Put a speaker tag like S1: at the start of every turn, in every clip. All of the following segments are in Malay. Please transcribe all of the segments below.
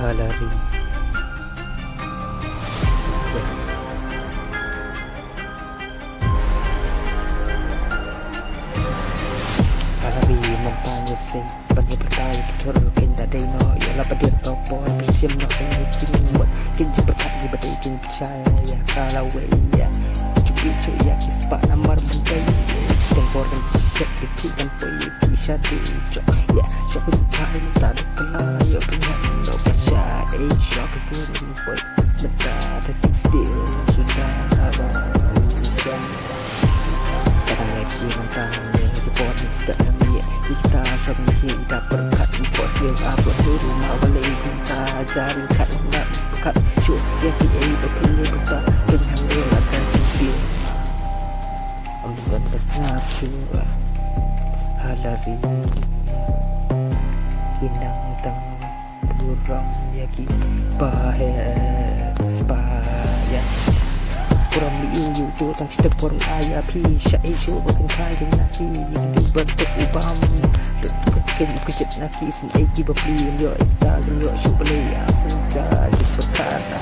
S1: Halari. Halari mempunyai sing bagi bertanya kecuali kita deno ya lah pada topo bersiap nak penting buat kita berhati pada kita percaya kalau ya cuci ya kisah namar mentai tempor dan siap dikitan poin bisa diucap ya siapa yang tak ada kenal ya punya no percaya siapa pun poin betul detik still sudah ada urusan kadang lagi mentahnya di porn sudah namanya kita shopping kita berkat impos dia apa di rumah boleh kita cari kat nak buka show ya kita berpilih besar dengan dia akan film Ambil besar show halari hinang tang burang yaki bahaya spaya kurang liu tu tang stepor ayah pisah isu bukan kaya naki itu bentuk ubam kan kecil naki sen eki beli yo kita yo show beli asal jadi perkara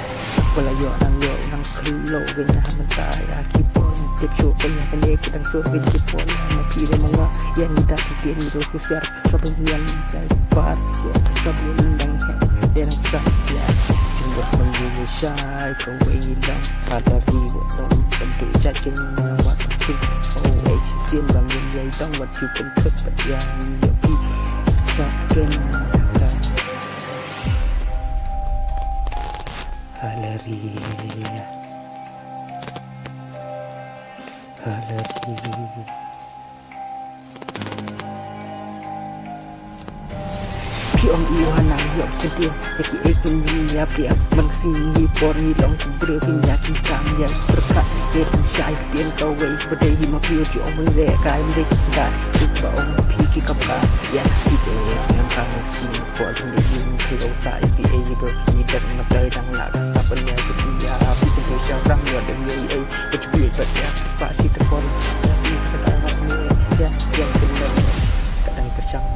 S1: wala yo nang kelo ganya mentai aki pon tip show punya kali kita so gede pon maki de mga yang kita pikir itu kusar shopping yang dapat ya shopping dang dan sakya buat mengguni syai kau hilang pada ribu dong bentuk jakin buat pink oh sin bangun yai dong buat you cepet yang yopi saken halari Om Iwana yok sedia yaki ekun ya pria mengsingi porni long kubre pinya kitam ya berkat et syai tien kau wei berdai lima prio ji om le kai mde kita coba om piki kapka ya kita yang kami sini por ni ini kau sai pi e ber ni dan matai dang nak sapanya dia api tu syarang yo dan ye kecuali pada spasi terpon ni kadang ya yang benar kadang persang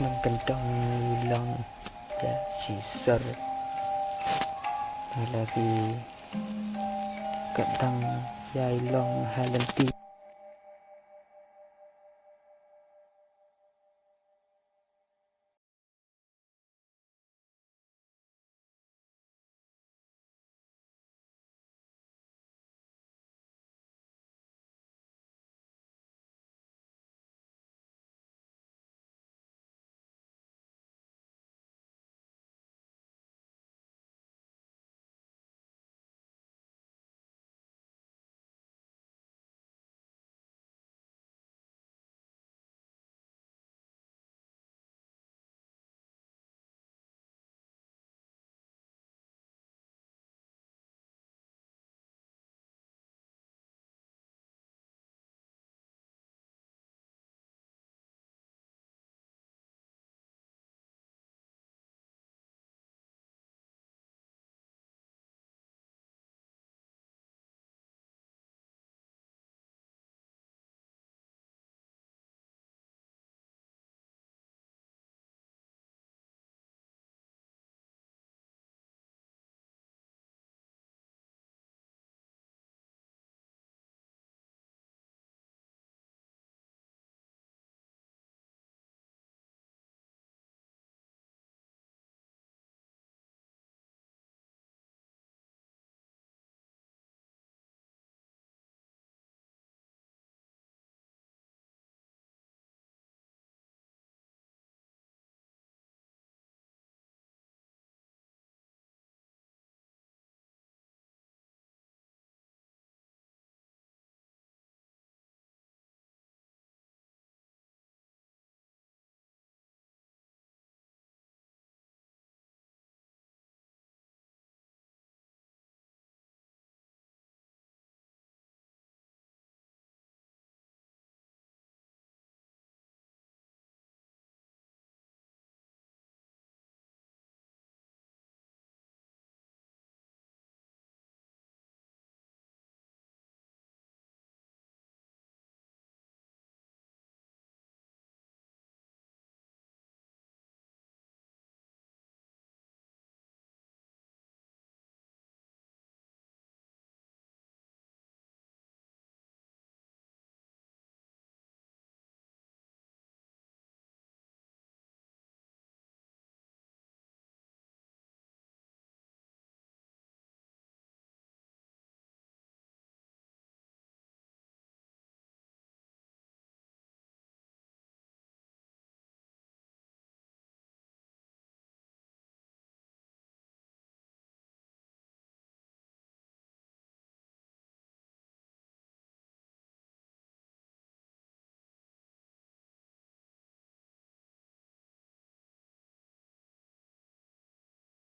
S1: mengkentang hilang ya sisar lagi kadang ya hilang halanti